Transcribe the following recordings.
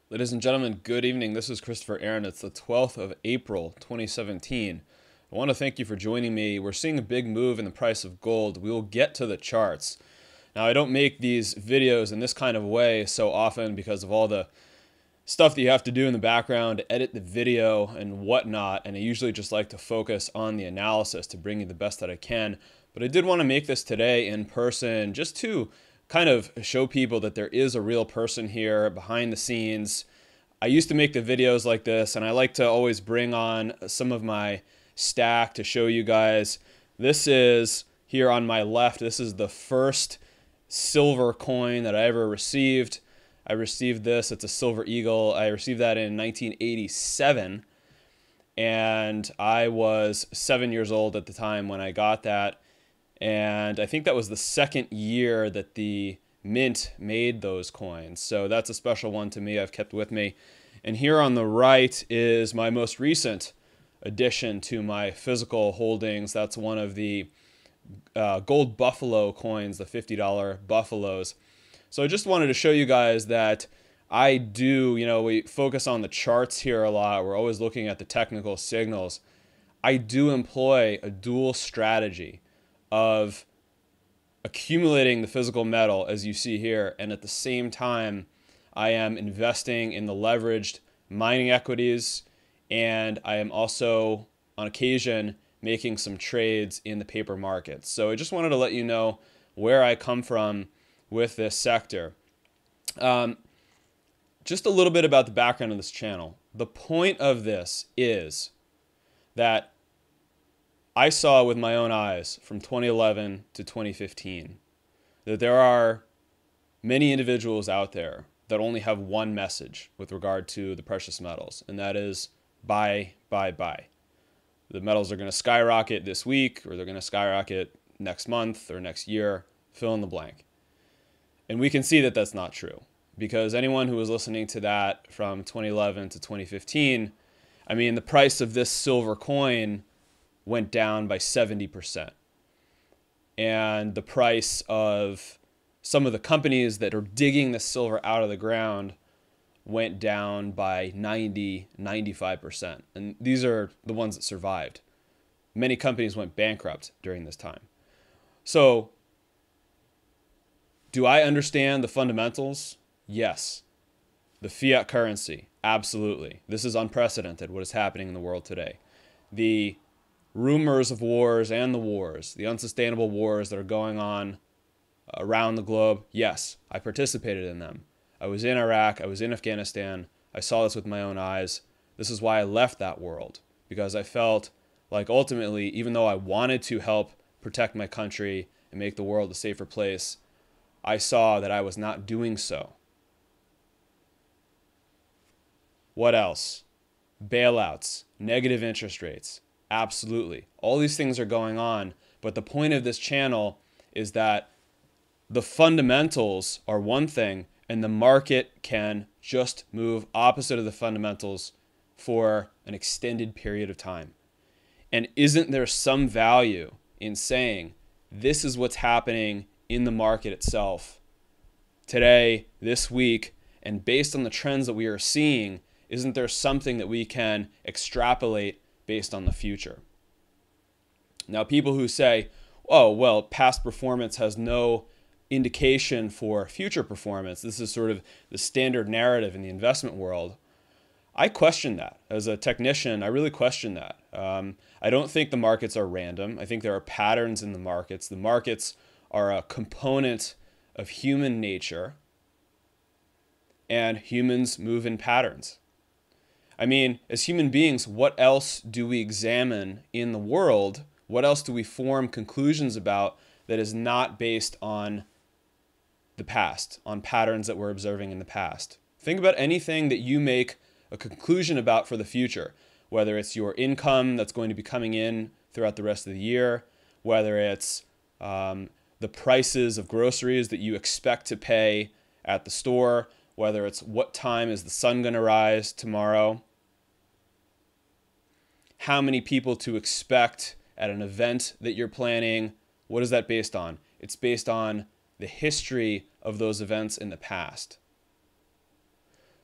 Ladies and gentlemen, good evening. This is Christopher Aaron. It's the 12th of April, 2017. I want to thank you for joining me. We're seeing a big move in the price of gold. We will get to the charts. Now, I don't make these videos in this kind of way so often because of all the stuff that you have to do in the background to edit the video and whatnot, and I usually just like to focus on the analysis to bring you the best that I can. But I did want to make this today in person just to kind of show people that there is a real person here behind the scenes. I used to make the videos like this, and I like to always bring on some of my stack to show you guys. This is, here on my left, this is the first silver coin that I ever received. I received this. It's a Silver Eagle. I received that in 1987, and I was 7 years old at the time when I got that. And I think that was the second year that the mint made those coins. So that's a special one to me. I've kept with me. And here on the right is my most recent addition to my physical holdings. That's one of the gold buffalo coins, the $50 buffaloes. So I just wanted to show you guys that I do, we focus on the charts here a lot. We're always looking at the technical signals. I do employ a dual strategy of accumulating the physical metal, as you see here, and at the same time, I am investing in the leveraged mining equities, and I am also, on occasion, making some trades in the paper markets. So I just wanted to let you know where I come from with this sector. Just a little bit about the background of this channel. The point of this is that I saw with my own eyes from 2011 to 2015 that there are many individuals out there that only have one message with regard to the precious metals, and that is buy, buy, buy. The metals are going to skyrocket this week, or they're going to skyrocket next month or next year, fill in the blank. And we can see that that's not true, because anyone who was listening to that from 2011 to 2015, I mean, the price of this silver coin went down by 70%. And the price of some of the companies that are digging the silver out of the ground went down by 90, 95%. And these are the ones that survived. Many companies went bankrupt during this time. So, do I understand the fundamentals? Yes. The fiat currency, absolutely. This is unprecedented, what is happening in the world today. The rumors of wars and the wars, the unsustainable wars that are going on around the globe, yes, I participated in them. I was in Iraq, I was in Afghanistan, I saw this with my own eyes. This is why I left that world, because I felt like ultimately, even though I wanted to help protect my country and make the world a safer place, I saw that I was not doing so. What else? Bailouts, negative interest rates. Absolutely. All these things are going on, but the point of this channel is that the fundamentals are one thing, and the market can just move opposite of the fundamentals for an extended period of time. And isn't there some value in saying this is what's happening in the market itself today, this week, and based on the trends that we are seeing, isn't there something that we can extrapolate based on the future? Now, people who say, oh, well, past performance has no indication for future performance. This is sort of the standard narrative in the investment world. I question that. As a technician, I really question that. I don't think the markets are random. I think there are patterns in the markets. The markets are a component of human nature, and humans move in patterns. I mean, as human beings, what else do we examine in the world? What else do we form conclusions about that is not based on the past, on patterns that we're observing in the past? Think about anything that you make a conclusion about for the future, whether it's your income that's going to be coming in throughout the rest of the year, whether it's the prices of groceries that you expect to pay at the store, whether it's what time is the sun going to rise tomorrow, how many people to expect at an event that you're planning. What is that based on? It's based on the history of those events in the past.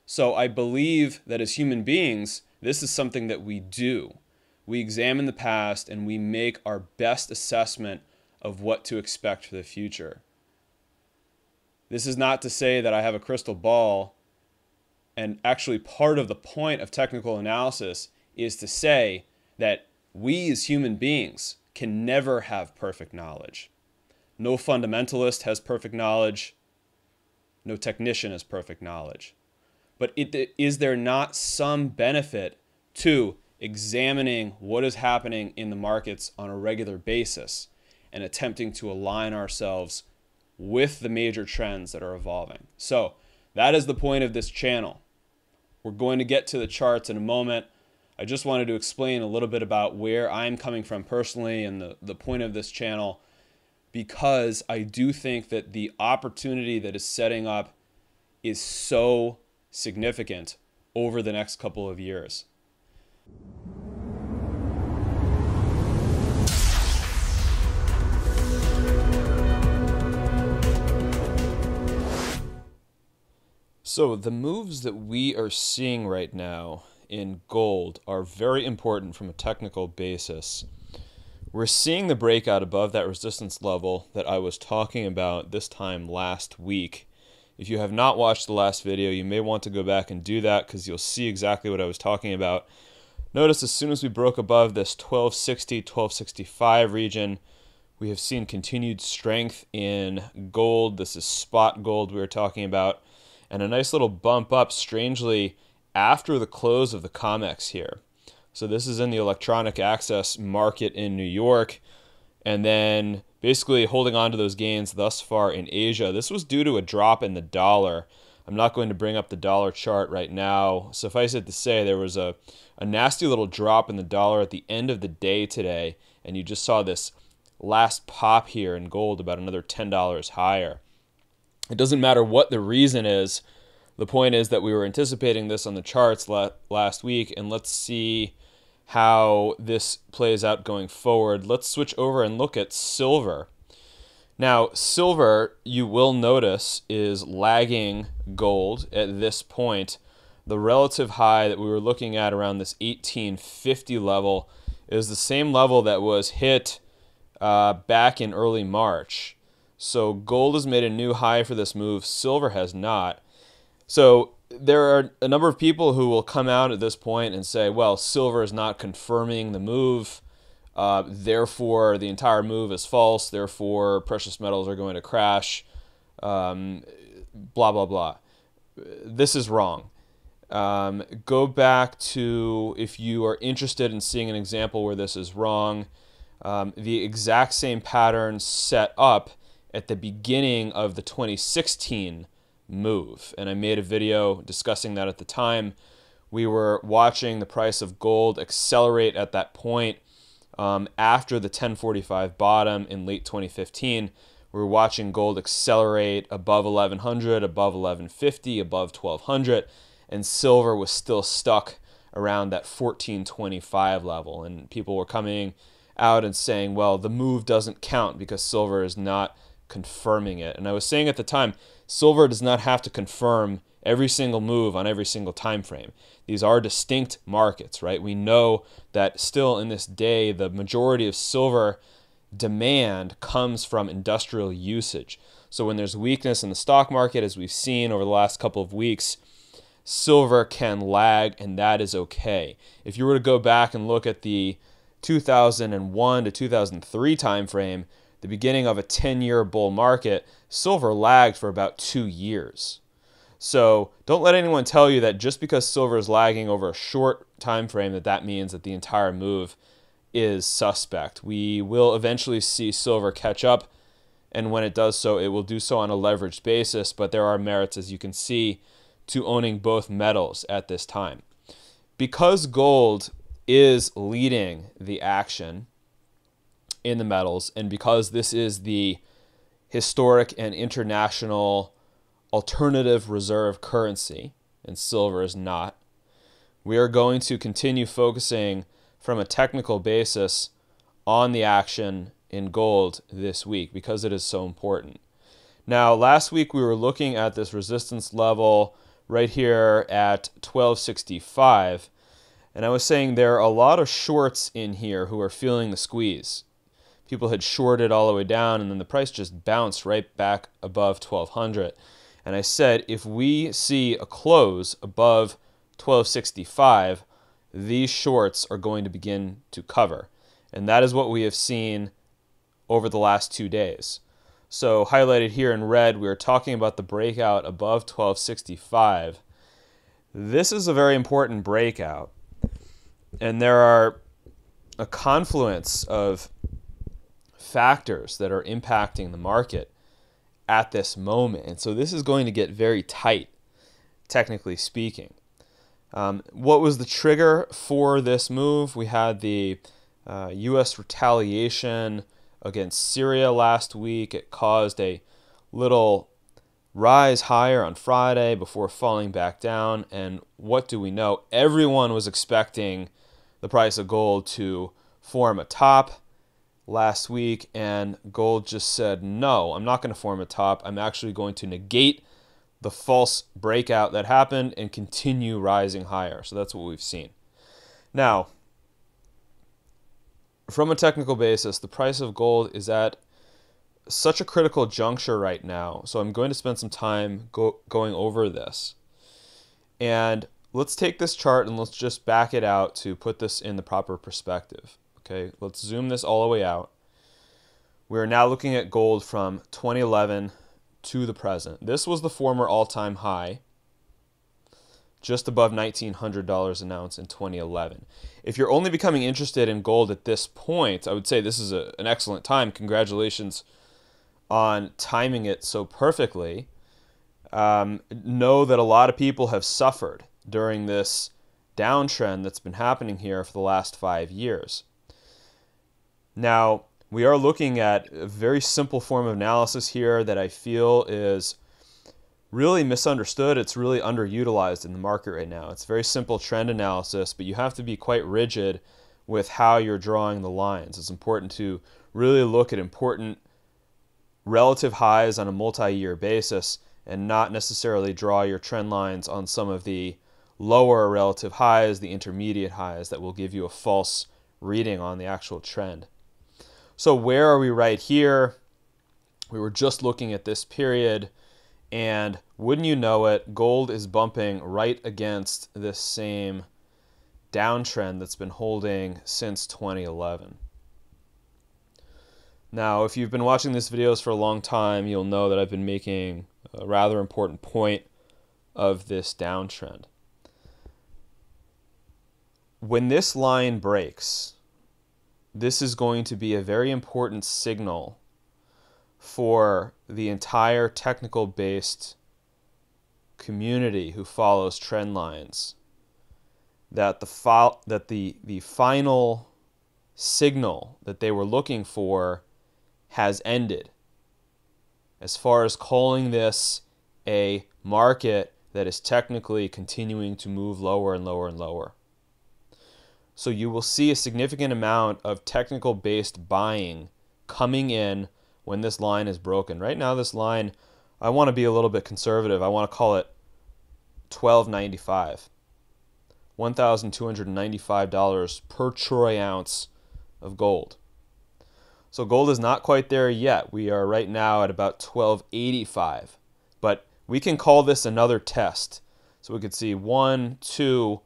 So I believe that as human beings, this is something that we do. We examine the past and we make our best assessment of what to expect for the future. This is not to say that I have a crystal ball, and actually part of the point of technical analysis is to say that we as human beings can never have perfect knowledge. No fundamentalist has perfect knowledge. No technician has perfect knowledge. But is there not some benefit to examining what is happening in the markets on a regular basis and attempting to align ourselves with the major trends that are evolving? So that is the point of this channel. We're going to get to the charts in a moment. I just wanted to explain a little bit about where I'm coming from personally and the point of this channel, because I do think that the opportunity that is setting up is so significant over the next couple of years. So the moves that we are seeing right now in gold are very important from a technical basis. We're seeing the breakout above that resistance level that I was talking about this time last week. If you have not watched the last video, you may want to go back and do that because you'll see exactly what I was talking about. Notice as soon as we broke above this 1260, 1265 region, we have seen continued strength in gold. This is spot gold we were talking about. And a nice little bump up, strangely, after the close of the COMEX here. So this is in the electronic access market in New York, and then basically holding on to those gains thus far in Asia. This was due to a drop in the dollar. I'm not going to bring up the dollar chart right now. Suffice it to say, there was a nasty little drop in the dollar at the end of the day today, and you just saw this last pop here in gold about another $10 higher. It doesn't matter what the reason is. The point is that we were anticipating this on the charts last week, and let's see how this plays out going forward. Let's switch over and look at silver. Now, silver, you will notice, is lagging gold at this point. The relative high that we were looking at around this 1850 level is the same level that was hit back in early March. So gold has made a new high for this move. Silver has not. So there are a number of people who will come out at this point and say, well, silver is not confirming the move, therefore the entire move is false, therefore precious metals are going to crash, blah, blah, blah. This is wrong. Go back to, if you are interested in seeing an example where this is wrong, the exact same pattern set up at the beginning of the 2016 move, and I made a video discussing that at the time. We were watching the price of gold accelerate at that point after the 1045 bottom in late 2015. We were watching gold accelerate above 1100, above 1150, above 1200, and silver was still stuck around that 1425 level, and people were coming out and saying, well, the move doesn't count because silver is not confirming it. And I was saying at the time, silver does not have to confirm every single move on every single time frame. These are distinct markets, right? We know that still in this day, the majority of silver demand comes from industrial usage. So when there's weakness in the stock market, as we've seen over the last couple of weeks, silver can lag, and that is okay. If you were to go back and look at the 2001 to 2003 time frame, the beginning of a 10-year bull market, silver lagged for about 2 years. So don't let anyone tell you that just because silver is lagging over a short time frame that means that the entire move is suspect. We will eventually see silver catch up, and when it does so, it will do so on a leveraged basis, but there are merits, as you can see, to owning both metals at this time. Because gold is leading the action in the metals, and because this is the historic and international alternative reserve currency, and silver is not, we are going to continue focusing from a technical basis on the action in gold this week because it is so important. Now, last week we were looking at this resistance level right here at 1265. And I was saying there are a lot of shorts in here who are feeling the squeeze. People had shorted all the way down, and then the price just bounced right back above 1200. And I said if we see a close above 1265, these shorts are going to begin to cover. And that is what we have seen over the last 2 days. So highlighted here in red, we are talking about the breakout above 1265. This is a very important breakout. And there are a confluence of factors that are impacting the market at this moment. And so this is going to get very tight, technically speaking. What was the trigger for this move? We had the U.S. retaliation against Syria last week. It caused a little rise higher on Friday before falling back down. And what do we know? Everyone was expecting the price of gold to form a top last week, and gold just said, no, I'm not going to form a top. I'm actually going to negate the false breakout that happened and continue rising higher. So that's what we've seen. Now, from a technical basis, the price of gold is at such a critical juncture right now. So I'm going to spend some time going over this. And let's take this chart and let's just back it out to put this in the proper perspective. Okay, let's zoom this all the way out. We are now looking at gold from 2011 to the present. This was the former all-time high, just above $1,900 an ounce in 2011. If you're only becoming interested in gold at this point, I would say this is an excellent time. Congratulations on timing it so perfectly. Know that a lot of people have suffered during this downtrend that's been happening here for the last 5 years. Now, we are looking at a very simple form of analysis here that I feel is really misunderstood. It's really underutilized in the market right now. It's very simple trend analysis, but you have to be quite rigid with how you're drawing the lines. It's important to really look at important relative highs on a multi-year basis and not necessarily draw your trend lines on some of the lower relative highs, the intermediate highs that will give you a false reading on the actual trend. So where are we right here? We were just looking at this period, and wouldn't you know it, gold is bumping right against this same downtrend that's been holding since 2011. Now, if you've been watching these videos for a long time, you'll know that I've been making a rather important point of this downtrend. When this line breaks, this is going to be a very important signal for the entire technical-based community who follows trend lines that the final signal that they were looking for has ended, as far as calling this a market that is technically continuing to move lower and lower and lower. So you will see a significant amount of technical-based buying coming in when this line is broken. Right now, this line, I want to be a little bit conservative. I want to call it $12.95, $1,295 per troy ounce of gold. So gold is not quite there yet. We are right now at about $12.85, but we can call this another test. So we could see 1, 2,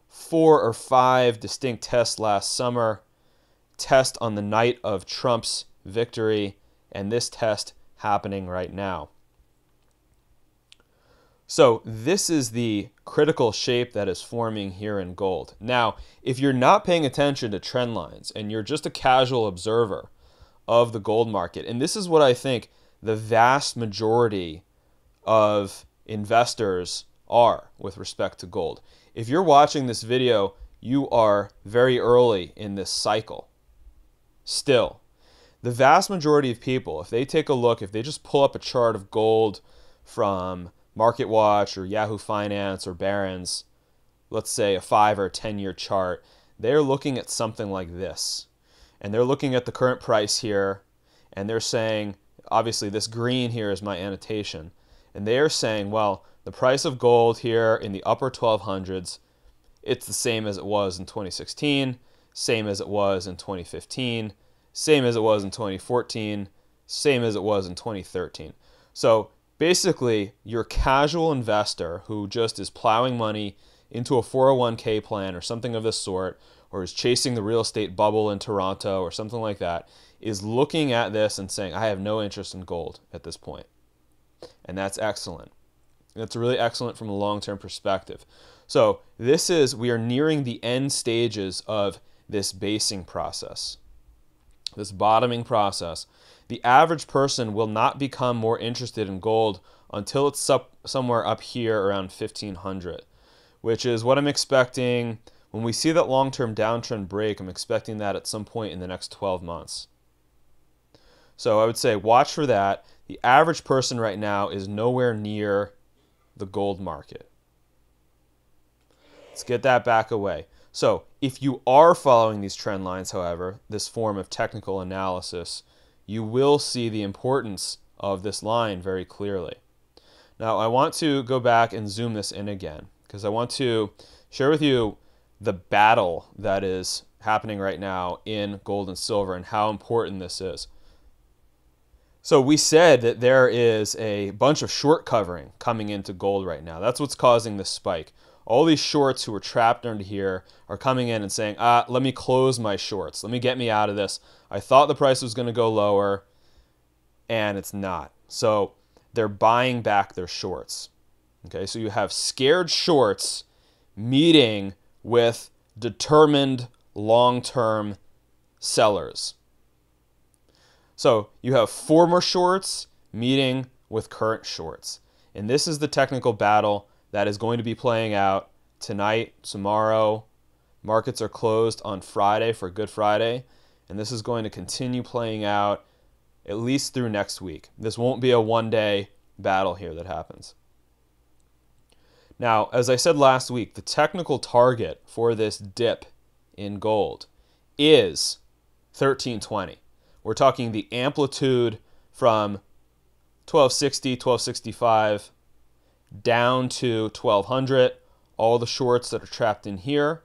4 or 5 distinct tests last summer, test on the night of Trump's victory, and this test happening right now. So this is the critical shape that is forming here in gold. Now, if you're not paying attention to trend lines and you're just a casual observer of the gold market, and this is what I think the vast majority of investors are with respect to gold. If you're watching this video, you are very early in this cycle. Still, the vast majority of people, if they take a look, if they just pull up a chart of gold from MarketWatch or Yahoo Finance or Barron's, let's say a 5 or 10-year chart, they're looking at something like this. And they're looking at the current price here, and they're saying, obviously this green here is my annotation, And they are saying, well, the price of gold here in the upper 1200s, it's the same as it was in 2016, same as it was in 2015, same as it was in 2014, same as it was in 2013. So basically, your casual investor who just is plowing money into a 401k plan or something of this sort, or is chasing the real estate bubble in Toronto or something like that, is looking at this and saying, I have no interest in gold at this point. And that's excellent. That's really excellent from a long-term perspective. So we are nearing the end stages of this basing process, this bottoming process. The average person will not become more interested in gold until it's somewhere up here around 1500, which is what I'm expecting. When we see that long-term downtrend break, I'm expecting that at some point in the next 12 months. So I would say watch for that. The average person right now is nowhere near the gold market. Let's get that back away. So if you are following these trend lines, however, this form of technical analysis, you will see the importance of this line very clearly. Now I want to go back and zoom this in again because I want to share with you the battle that is happening right now in gold and silver and how important this is. So we said that there is a bunch of short covering coming into gold right now. That's what's causing this spike. All these shorts who are trapped under here are coming in and saying, let me close my shorts. Let me get me out of this. I thought the price was going to go lower, and it's not. So they're buying back their shorts. Okay, so you have scared shorts meeting with determined long-term sellers. So you have former shorts meeting with current shorts. And this is the technical battle that is going to be playing out tonight, tomorrow. Markets are closed on Friday for Good Friday. And this is going to continue playing out at least through next week. This won't be a one-day battle here that happens. Now, as I said last week, the technical target for this dip in gold is 1320. We're talking the amplitude from 1260, 1265 down to 1200, all the shorts that are trapped in here,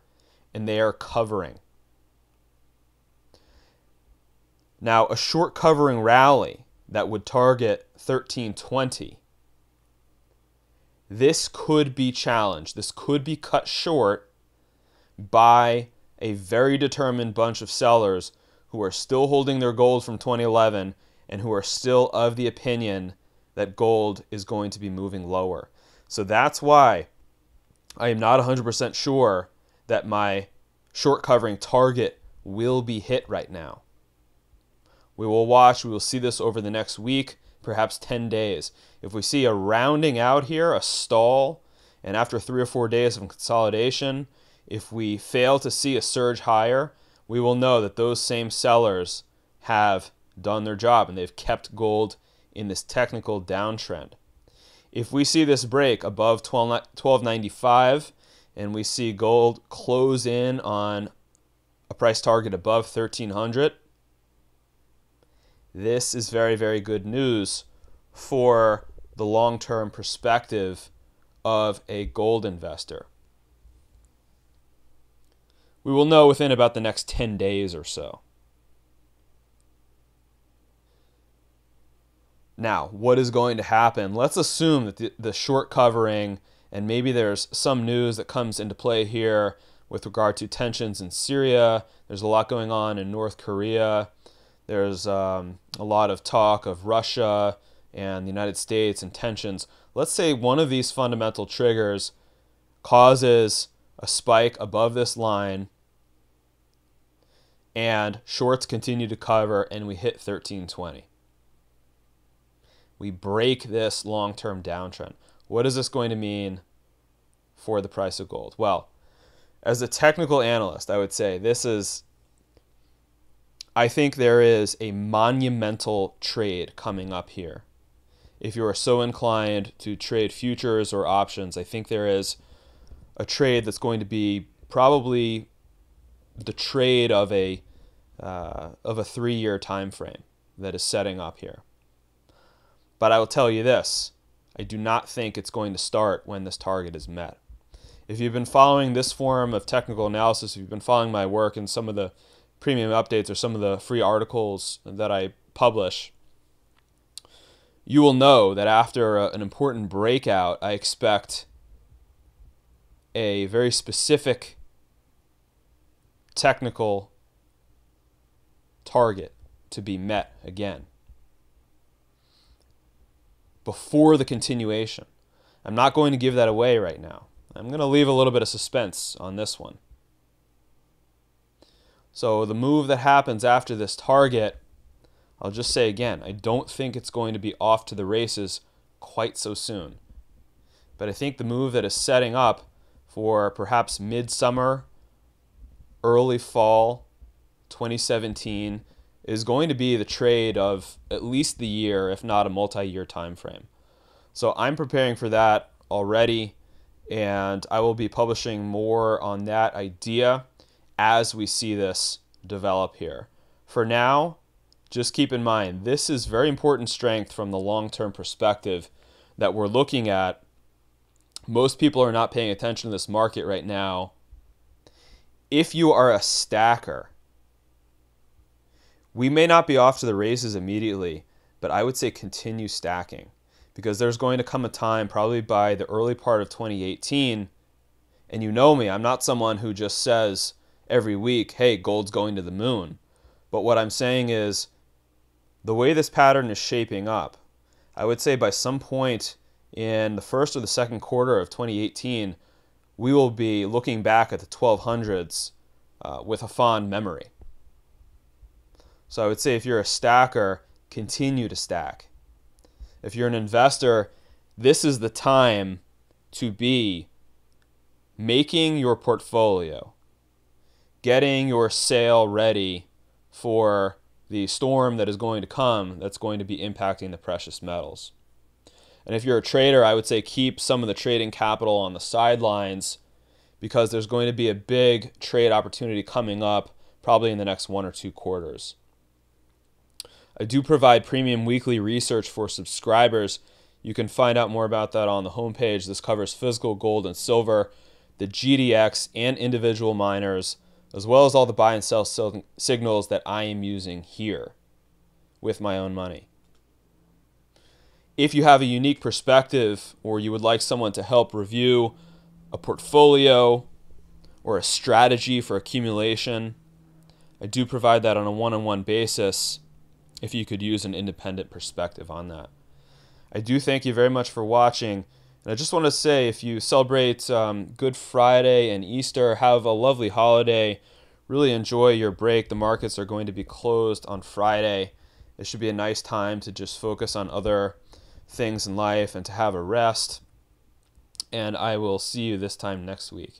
and they are covering. Now, a short covering rally that would target 1320, this could be challenged. This could be cut short by a very determined bunch of sellers who are still holding their gold from 2011 and who are still of the opinion that gold is going to be moving lower. So that's why I am not 100% sure that my short covering target will be hit right now. We will watch. We will see this over the next week, perhaps 10 days. If we see a rounding out here, a stall, and after 3 or 4 days of consolidation, if we fail to see a surge higher, we will know that those same sellers have done their job and they've kept gold in this technical downtrend. If we see this break above 1295 and we see gold close in on a price target above 1300, this is very, very good news for the long-term perspective of a gold investor. We will know within about the next 10 days or so. Now, what is going to happen? Let's assume that the short covering, and maybe there's some news that comes into play here with regard to tensions in Syria. There's a lot going on in North Korea. There's a lot of talk of Russia and the United States and tensions. Let's say one of these fundamental triggers causes a spike above this line and shorts continue to cover and we hit 1320. We break this long-term downtrend. What is this going to mean for the price of gold? Well, as a technical analyst, I would say I think there is a monumental trade coming up here. If you are so inclined to trade futures or options, I think there is a trade that's going to be probably the trade of a 3-year time frame that is setting up here. But I will tell you this, I do not think it's going to start when this target is met. If you've been following this form of technical analysis, if you've been following my work and some of the premium updates or some of the free articles that I publish, you will know that after an important breakout, I expect a very specific technical target to be met again before the continuation. I'm not going to give that away right now. I'm going to leave a little bit of suspense on this one. So the move that happens after this target, I'll just say again, I don't think it's going to be off to the races quite so soon. But I think the move that is setting up for perhaps midsummer, early fall 2017 is going to be the trade of at least the year, if not a multi-year time frame. So I'm preparing for that already, and I will be publishing more on that idea as we see this develop here. For now, just keep in mind, this is very important strength from the long-term perspective that we're looking at. Most people are not paying attention to this market right now. If you are a stacker, we may not be off to the races immediately, but I would say continue stacking, because there's going to come a time, probably by the early part of 2018, and you know me, I'm not someone who just says every week, hey, gold's going to the moon. But what I'm saying is, the way this pattern is shaping up, I would say by some point in the first or the second quarter of 2018, we will be looking back at the 1200s with a fond memory. So I would say if you're a stacker, continue to stack. If you're an investor, this is the time to be making your portfolio, getting your sail ready for the storm that is going to come that's going to be impacting the precious metals. And if you're a trader, I would say keep some of the trading capital on the sidelines, because there's going to be a big trade opportunity coming up probably in the next 1 or 2 quarters. I do provide premium weekly research for subscribers. You can find out more about that on the homepage. This covers physical gold and silver, the GDX, and individual miners, as well as all the buy and sell signals that I am using here with my own money. If you have a unique perspective, or you would like someone to help review a portfolio or a strategy for accumulation, I do provide that on a one-on-one basis if you could use an independent perspective on that. I do thank you very much for watching. And I just want to say, if you celebrate Good Friday and Easter, have a lovely holiday. Really enjoy your break. The markets are going to be closed on Friday. It should be a nice time to just focus on other things in life and to have a rest. And I will see you this time next week.